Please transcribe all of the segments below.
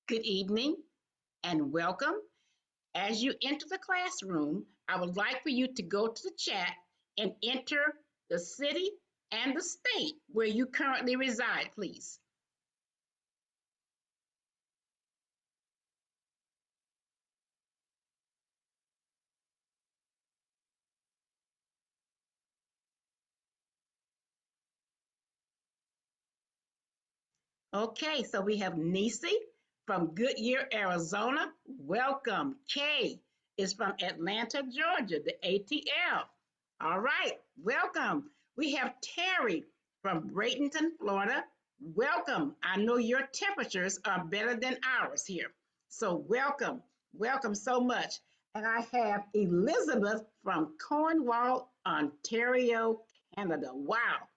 Good evening and welcome. As you enter the classroom, I would like for you to go to the chat and enter the city and the state where you currently reside, please. Okay, so we have Nisi from Goodyear, Arizona. Welcome. Kay is from Atlanta, Georgia, the ATL. All right, welcome. We have Terry from Bradenton, Florida. Welcome. I know your temperatures are better than ours here. So welcome. Welcome so much. And I have Elizabeth from Cornwall, Ontario, Canada. Wow.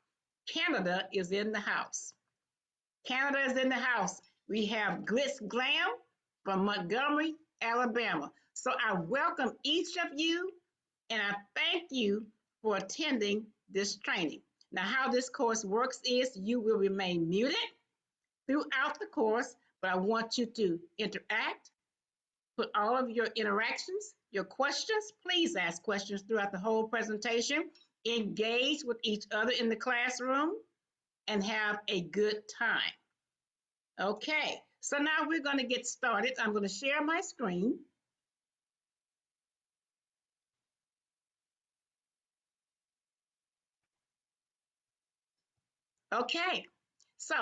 Canada is in the house. Canada is in the house. We have Glitz Glam from Montgomery, Alabama. So I welcome each of you and I thank you for attending this training. Now, how this course works is you will remain muted throughout the course, but I want you to interact, put all of your interactions, your questions, please ask questions throughout the whole presentation, engage with each other in the classroom, and have a good time. Okay, so now we're going to get started. I'm going to share my screen. Okay, so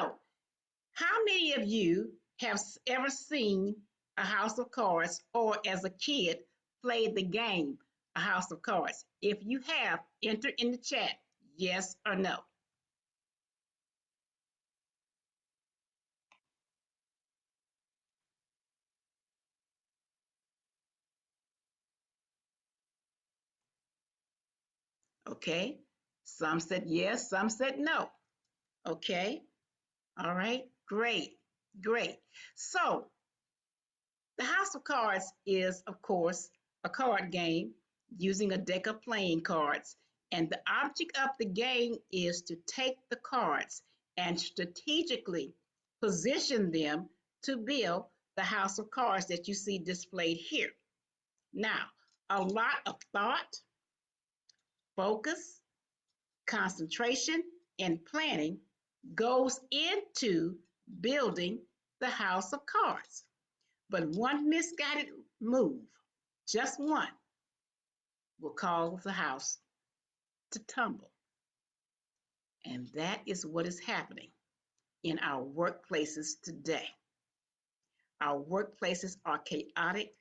how many of you have ever seen a house of cards or as a kid played the game a house of cards? If you have, enter in the chat, yes or no. Okay, some said yes, some said no. Okay, all right, great, great. So the House of Cards is, of course, a card game using a deck of playing cards. And the object of the game is to take the cards and strategically position them to build the house of cards that you see displayed here. Now, a lot of thought, focus, concentration, and planning goes into building the house of cards. But one misguided move, just one, will cause the house to tumble. And that is what is happening in our workplaces today. Our workplaces are chaotic.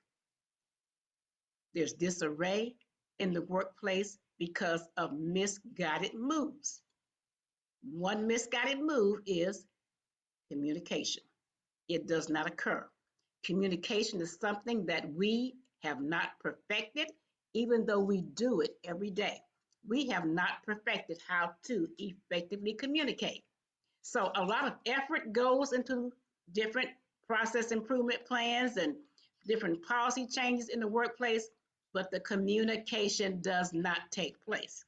There's disarray in the workplace because of misguided moves. One misguided move is communication. It does not occur. Communication is something that we have not perfected, even though we do it every day. We have not perfected how to effectively communicate. So a lot of effort goes into different process improvement plans and different policy changes in the workplace, but the communication does not take place.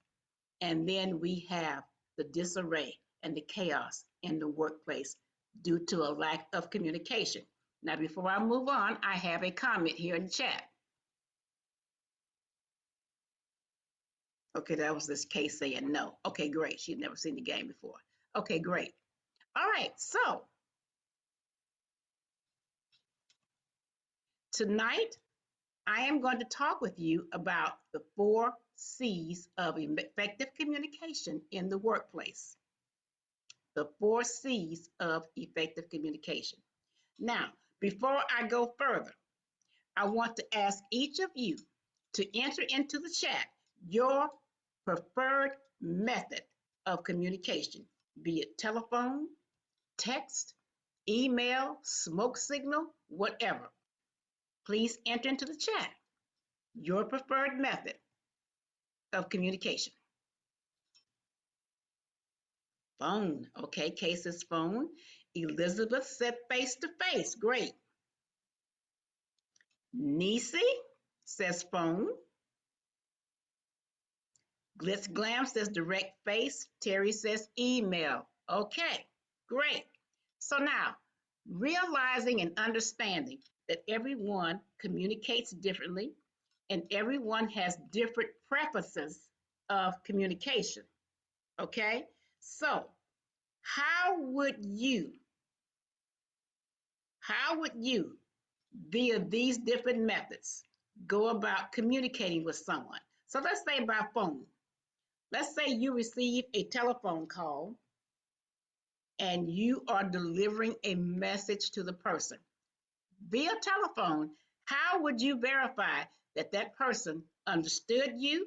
And then we have the disarray and the chaos in the workplace due to a lack of communication. Now, before I move on, I have a comment here in the chat. Okay, that was this case saying no. Okay, great. She'd never seen the game before. Okay, great. All right, so tonight I am going to talk with you about the 4 C's of effective communication in the workplace. The 4 C's of effective communication. Now, before I go further, I want to ask each of you to enter into the chat your preferred method of communication, be it telephone, text, email, smoke signal, whatever. Please enter into the chat your preferred method of communication. Phone. Okay, Kay says phone. Elizabeth said face to face. Great. Nisi says phone. Glitz Glam says direct face. Terry says email. Okay, great. So now, Realizing and understanding that everyone communicates differently and everyone has different preferences of communication. Okay? So, how would you, how would you, via these different methods, go about communicating with someone? So let's say by phone. Let's say you receive a telephone call and you are delivering a message to the person. Via telephone, how would you verify that that person understood you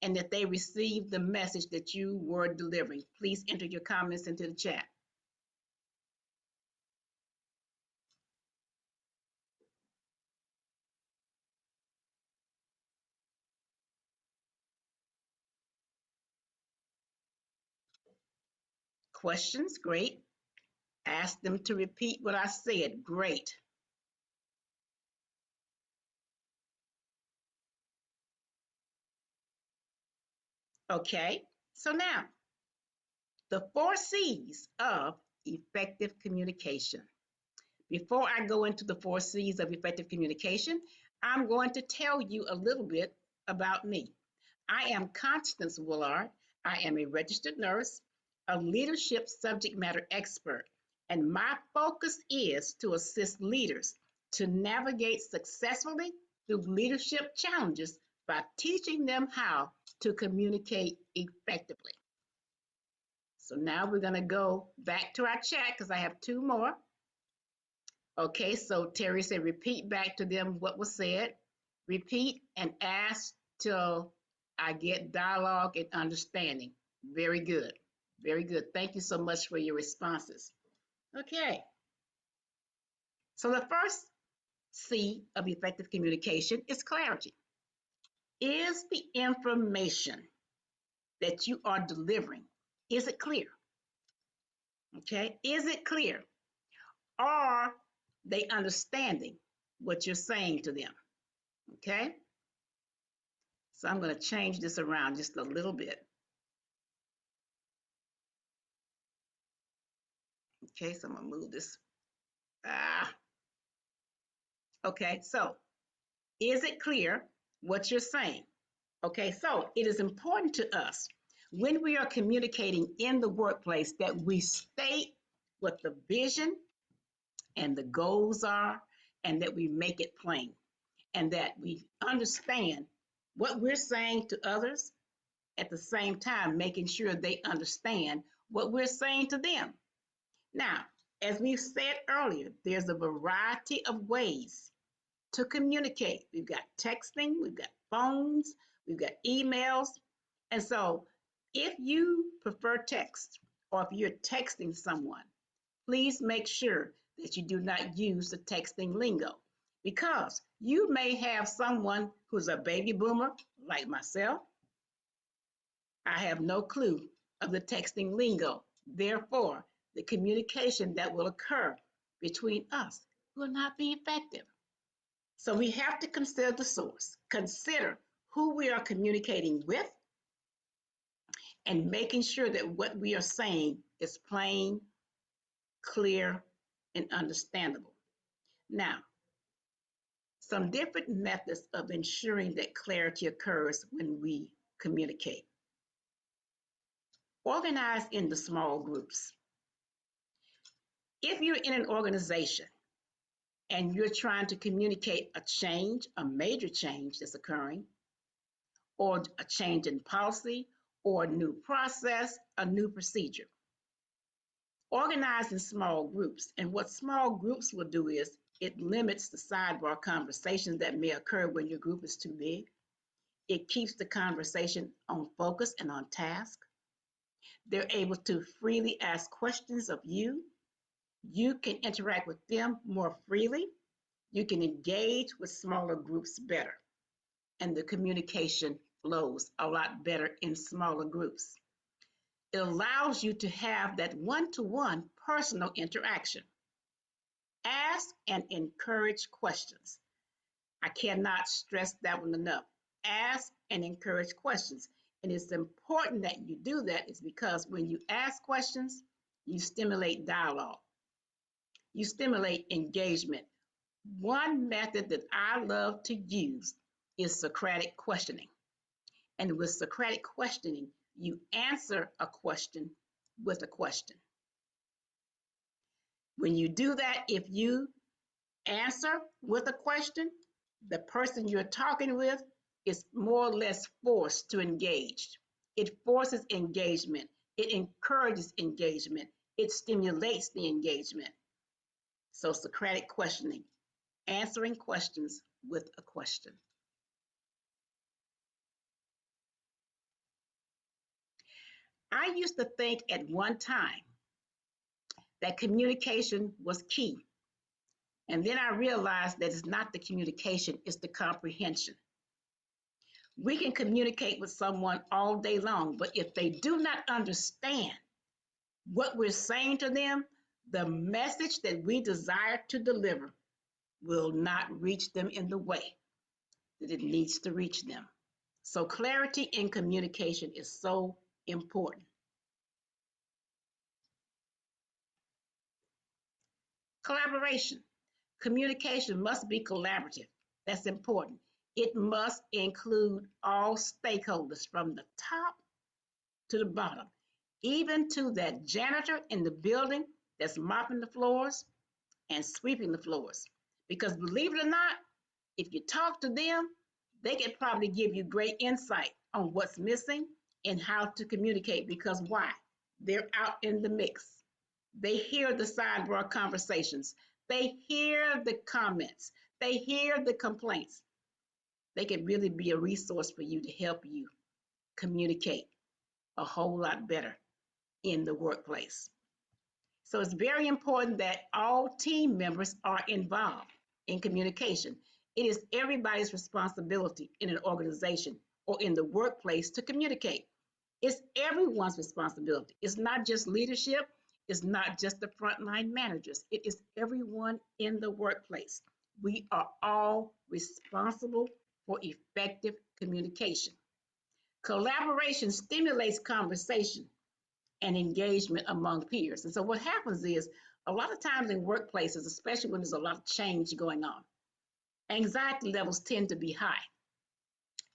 and that they received the message that you were delivering? Please enter your comments into the chat. Questions? Great. Ask them to repeat what I said. Great. Okay, so now the 4 C's of effective communication. Before I go into the 4 C's of effective communication, I'm going to tell you a little bit about me. I am Constance Willard. I am a registered nurse, a leadership subject matter expert, and my focus is to assist leaders to navigate successfully through leadership challenges by teaching them how to communicate effectively. So now we're going to go back to our chat because I have 2 more. Okay, so Terry said, repeat back to them what was said. Repeat and ask till I get dialogue and understanding. Very good. Very good. Thank you so much for your responses. Okay. So the first C of effective communication is clarity. Is the information that you are delivering, is it clear? Okay. Is it clear? Are they understanding what you're saying to them? Okay. So I'm going to change this around just a little bit. Okay, so I'm going to move this. Okay, so is it clear what you're saying? Okay, so it is important to us when we are communicating in the workplace that we state what the vision and the goals are and that we make it plain and that we understand what we're saying to others at the same time making sure they understand what we're saying to them. Now, as we've said earlier, there's a variety of ways to communicate. We've got texting, we've got phones, we've got emails. And so if you prefer text or if you're texting someone, please make sure that you do not use the texting lingo because you may have someone who's a baby boomer like myself. I have no clue of the texting lingo. Therefore, the communication that will occur between us will not be effective. So we have to consider the source, consider who we are communicating with, and making sure that what we are saying is plain, clear, and understandable. Now, some different methods of ensuring that clarity occurs when we communicate. Organize into small groups. If you're in an organization and you're trying to communicate a change, a major change that's occurring, or a change in policy, or a new process, a new procedure, organize in small groups. And what small groups will do is it limits the sidebar conversations that may occur when your group is too big. It keeps the conversation on focus and on task. They're able to freely ask questions of you. You can interact with them more freely. You can engage with smaller groups better. And the communication flows a lot better in smaller groups. It allows you to have that one-to-one personal interaction. Ask and encourage questions. I cannot stress that one enough. Ask and encourage questions. And it's important that you do that is because when you ask questions, you stimulate dialogue. You stimulate engagement. One method that I love to use is Socratic questioning. And with Socratic questioning, you answer a question with a question. When you do that, if you answer with a question, the person you're talking with is more or less forced to engage. It forces engagement. It encourages engagement. It stimulates the engagement. So Socratic questioning, answering questions with a question. I used to think at one time that communication was key. And then I realized that it's not the communication, it's the comprehension. We can communicate with someone all day long, but if they do not understand what we're saying to them, the message that we desire to deliver will not reach them in the way that it needs to reach them. So clarity in communication is so important. Collaboration. Communication must be collaborative. That's important. It must include all stakeholders from the top to the bottom, even to that janitor in the building that's mopping the floors and sweeping the floors. Because believe it or not, if you talk to them, they can probably give you great insight on what's missing and how to communicate. Because why? They're out in the mix. They hear the sidebar conversations. They hear the comments. They hear the complaints. They can really be a resource for you to help you communicate a whole lot better in the workplace. So it's very important that all team members are involved in communication. It is everybody's responsibility in an organization or in the workplace to communicate. It's everyone's responsibility. It's not just leadership. It's not just the frontline managers. It is everyone in the workplace. We are all responsible for effective communication. Collaboration stimulates conversation and engagement among peers. And so what happens is a lot of times in workplaces, especially when there's a lot of change going on, anxiety levels tend to be high.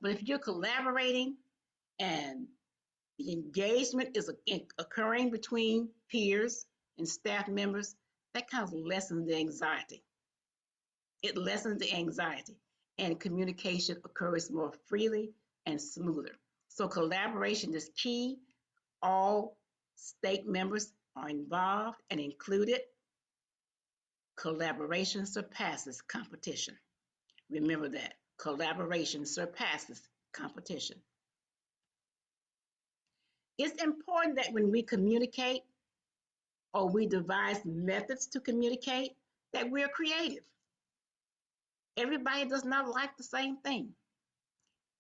But if you're collaborating and the engagement is occurring between peers and staff members, that kind of lessens the anxiety. It lessens the anxiety, and communication occurs more freely and smoother. So collaboration is key. All stake members are involved and included. Collaboration surpasses competition. Remember that. Collaboration surpasses competition. It's important that when we communicate or we devise methods to communicate, that we're creative. Everybody does not like the same thing.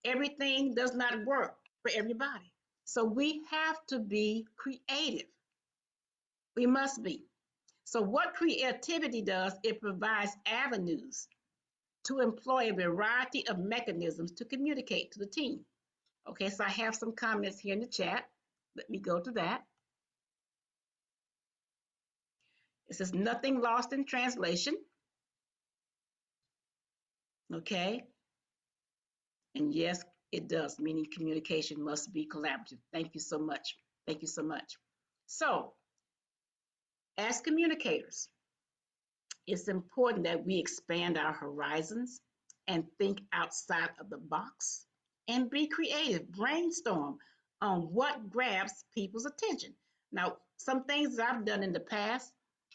Everything does not work for everybody. So we have to be creative. We must be. So what creativity does, it provides avenues to employ a variety of mechanisms to communicate to the team. Okay, so I have some comments here in the chat. Let me go to that. It says nothing lost in translation. Okay, and yes, it does, meaning communication must be collaborative. Thank you so much. Thank you so much. So, as communicators, it's important that we expand our horizons and think outside of the box and be creative, brainstorm on what grabs people's attention. Now, some things that I've done in the past,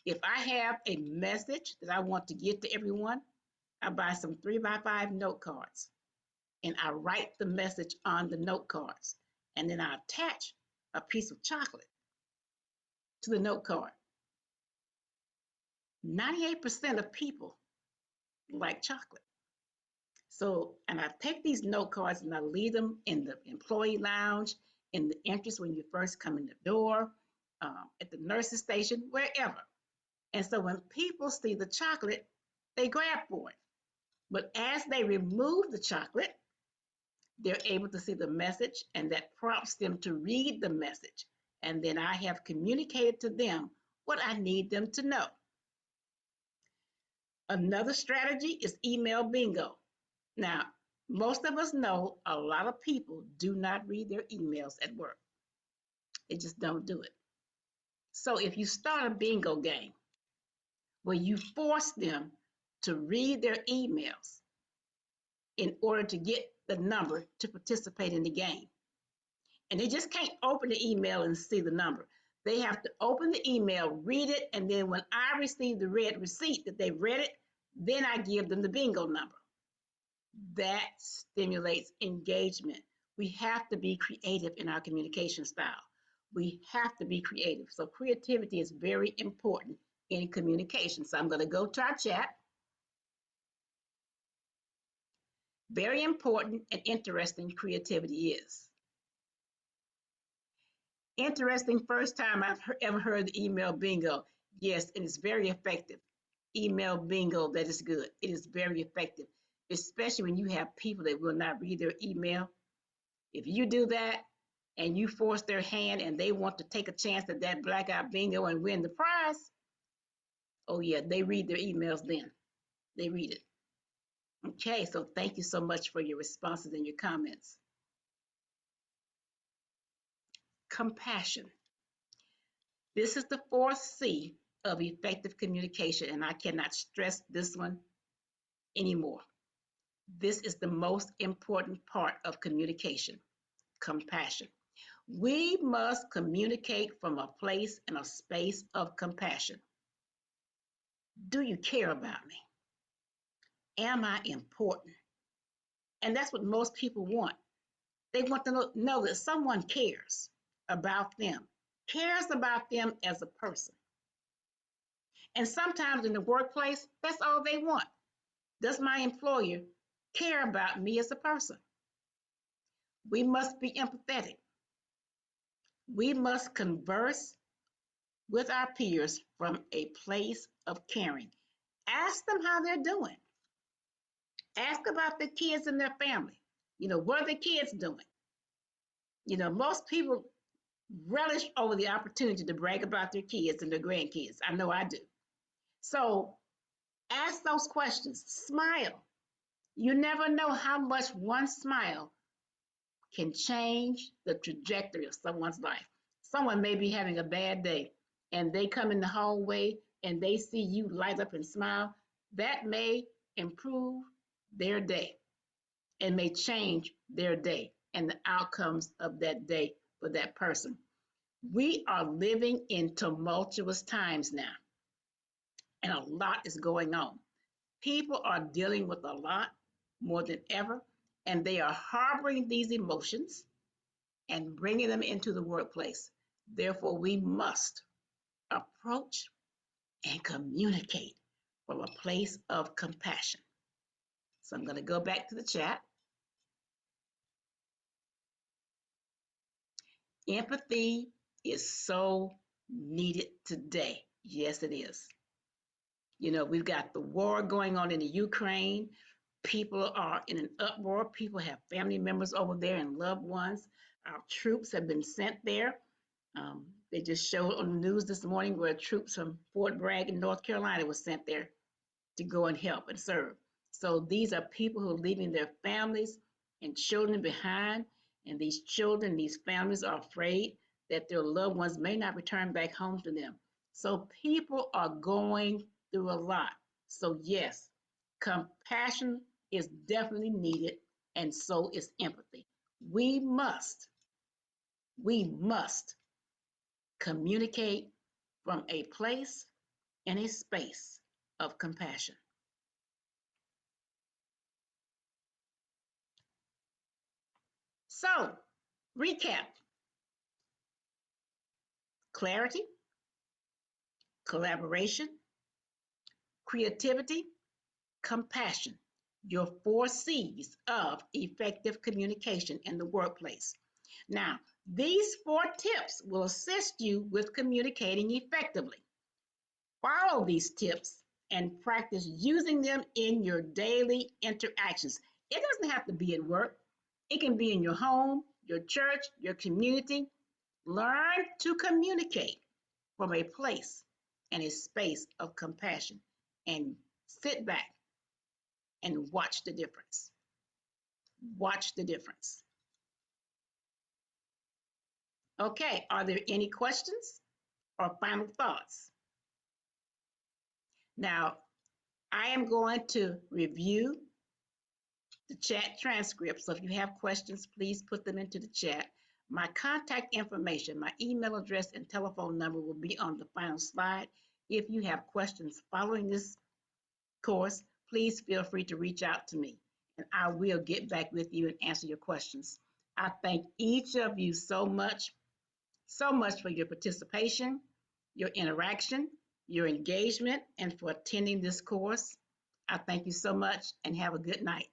if I have a message that I want to get to everyone, I buy some 3x5 note cards and I write the message on the note cards, and then I attach a piece of chocolate to the note card. 98% of people like chocolate. So, and I take these note cards and I leave them in the employee lounge, in the entrance when you first come in the door, at the nurse's station, wherever. And so when people see the chocolate, they grab for it. But as they remove the chocolate, they're able to see the message, and that prompts them to read the message. And then I have communicated to them what I need them to know. Another strategy is email bingo. Now, most of us know a lot of people do not read their emails at work. They just don't do it. So if you start a bingo game where you force them to read their emails in order to get the number to participate in the game, and they just can't open the email and see the number. They have to open the email, read it, and then when I receive the red receipt that they read it, then I give them the bingo number. That stimulates engagement. We have to be creative in our communication style. We have to be creative. So creativity is very important in communication. So I'm going to go to our chat. Very important and interesting creativity is. Interesting, first time I've ever heard the email bingo. Yes, it is very effective. Email bingo, that is good. It is very effective, especially when you have people that will not read their email. If you do that and you force their hand and they want to take a chance at that blackout bingo and win the prize, oh yeah, they read their emails then. They read it. Okay, so thank you so much for your responses and your comments. Compassion. This is the fourth C of effective communication, and I cannot stress this one anymore. This is the most important part of communication, compassion. We must communicate from a place and a space of compassion. Do you care about me? Am I important? And that's what most people want. They want to know that someone cares about them, cares about them as a person. And sometimes in the workplace, that's all they want. Does my employer care about me as a person? We must be empathetic. We must converse with our peers from a place of caring. Ask them how they're doing. Ask about their kids and their family. What are the kids doing? Most people relish over the opportunity to brag about their kids and their grandkids. I know I do. So ask those questions. Smile. You never know how much one smile can change the trajectory of someone's life. Someone may be having a bad day and they come in the hallway and they see you light up and smile. That may improve their day and may change their day and the outcomes of that day for that person. We are living in tumultuous times now, and a lot is going on. People are dealing with a lot more than ever, and they are harboring these emotions and bringing them into the workplace. Therefore, we must approach and communicate from a place of compassion. So I'm going to go back to the chat. Empathy is so needed today. Yes, it is. We've got the war going on in the Ukraine. People are in an uproar. People have family members over there and loved ones. Our troops have been sent there. They just showed on the news this morning where troops from Fort Bragg in North Carolina were sent there to go and help and serve. So these are people who are leaving their families and children behind. And these children, these families are afraid that their loved ones may not return back home to them. So people are going through a lot. So yes, compassion is definitely needed, and so is empathy. We must communicate from a place and a space of compassion. So, recap. Clarity, collaboration, creativity, compassion. Your 4 C's of effective communication in the workplace. Now, these 4 tips will assist you with communicating effectively. Follow these tips and practice using them in your daily interactions. It doesn't have to be at work. It can be in your home, your church, your community. Learn to communicate from a place and a space of compassion and Sit back and watch the difference. Watch the difference. Okay, are there any questions or final thoughts? Now, I am going to review the chat transcript. So if you have questions, please put them into the chat. My contact information, my email address and telephone number will be on the final slide. If you have questions following this course, please feel free to reach out to me and I will get back with you and answer your questions. I thank each of you so much for your participation, your interaction, your engagement, and for attending this course. I thank you so much and have a good night.